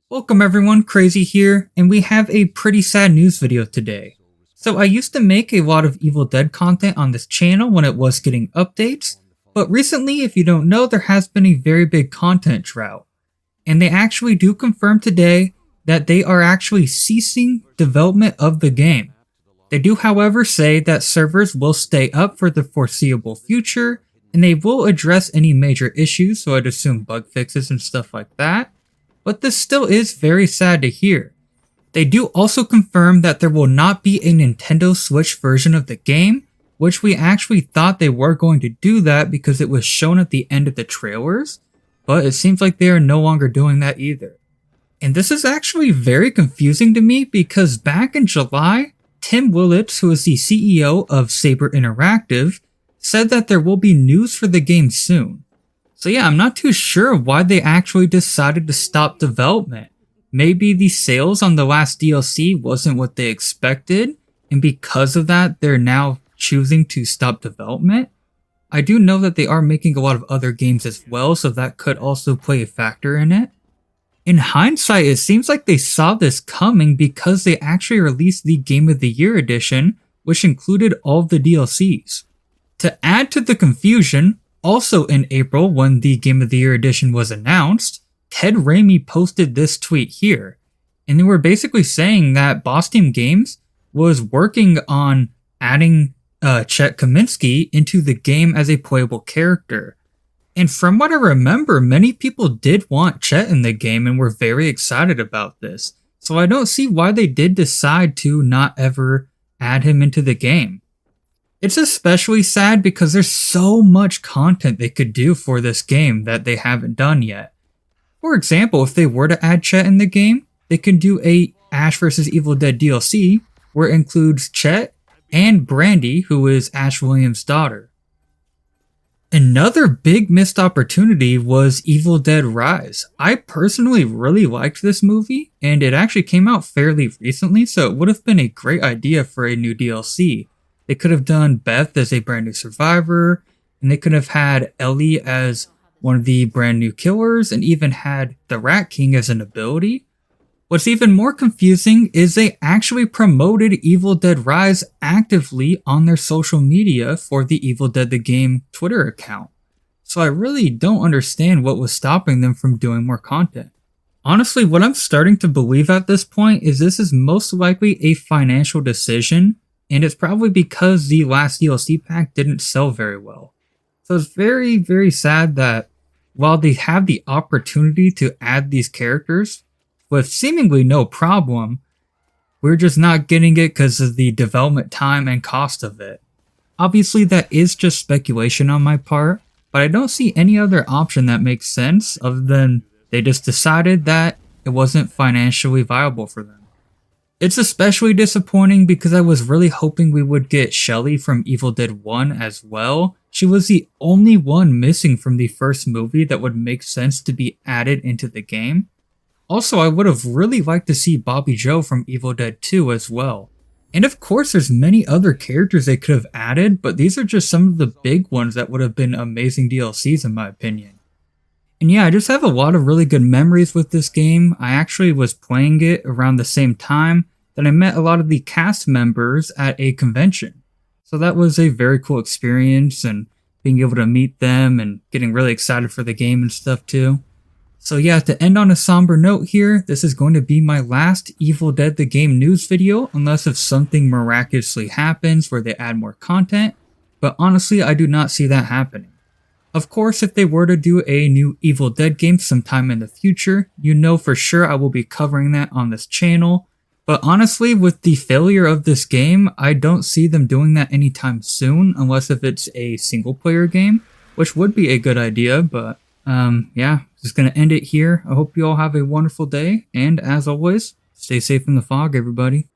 Welcome everyone, Crazy here, and we have a pretty sad news video today. So I used to make a lot of Evil Dead content on this channel when it was getting updates, but recently, if you don't know, there has been a very big content drought. And they actually do confirm today that they are actually ceasing development of the game. They do however say that servers will stay up for the foreseeable future, and they will address any major issues, so I'd assume bug fixes and stuff like that. But this still is very sad to hear. They do also confirm that there will not be a Nintendo Switch version of the game, which we actually thought they were going to do that because it was shown at the end of the trailers, but it seems like they are no longer doing that either. And this is actually very confusing to me because back in July, Tim Willits, who is the CEO of Saber Interactive, said that there will be news for the game soon. So yeah, I'm not too sure why they actually decided to stop development. Maybe the sales on the last DLC wasn't what they expected, and because of that, they're now choosing to stop development. I do know that they are making a lot of other games as well, so that could also play a factor in it. In hindsight, it seems like they saw this coming because they actually released the Game of the Year edition, which included all of the DLCs. To add to the confusion, also in April, when the Game of the Year edition was announced, Ted Raimi posted this tweet here, and they were basically saying that Boss Team Games was working on adding Chet Kaminsky into the game as a playable character. And from what I remember, many people did want Chet in the game and were very excited about this, so I don't see why they did decide to not ever add him into the game. It's especially sad because there's so much content they could do for this game that they haven't done yet. For example, if they were to add Chet in the game, they could do a Ash vs. Evil Dead DLC where it includes Chet and Brandy, who is Ash Williams' daughter. Another big missed opportunity was Evil Dead Rise. I personally really liked this movie, and it actually came out fairly recently, so it would have been a great idea for a new DLC. They could have done Beth as a brand new survivor, and they could have had Ellie as one of the brand new killers, and even had the Rat King as an ability. What's even more confusing is they actually promoted Evil Dead Rise actively on their social media for the Evil Dead the Game Twitter account. So I really don't understand what was stopping them from doing more content. Honestly, what I'm starting to believe at this point is this is most likely a financial decision, and it's probably because the last DLC pack didn't sell very well. So it's very, very sad that while they have the opportunity to add these characters with seemingly no problem, we're just not getting it because of the development time and cost of it. Obviously, that is just speculation on my part, but I don't see any other option that makes sense other than they just decided that it wasn't financially viable for them. It's especially disappointing because I was really hoping we would get Shelly from Evil Dead 1 as well. She was the only one missing from the first movie that would make sense to be added into the game. Also, I would have really liked to see Bobby Joe from Evil Dead 2 as well. And of course, there's many other characters they could have added, but these are just some of the big ones that would have been amazing DLCs in my opinion. And yeah, I just have a lot of really good memories with this game. I actually was playing it around the same time that I met a lot of the cast members at a convention. So that was a very cool experience, and being able to meet them and getting really excited for the game and stuff too. So yeah, to end on a somber note here, this is going to be my last Evil Dead the Game news video, unless if something miraculously happens where they add more content, but honestly I do not see that happening. Of course, if they were to do a new Evil Dead game sometime in the future, you know for sure I will be covering that on this channel. But honestly, with the failure of this game, I don't see them doing that anytime soon, unless if it's a single player game, which would be a good idea, but yeah, just gonna end it here. I hope you all have a wonderful day, and as always, stay safe in the fog, everybody.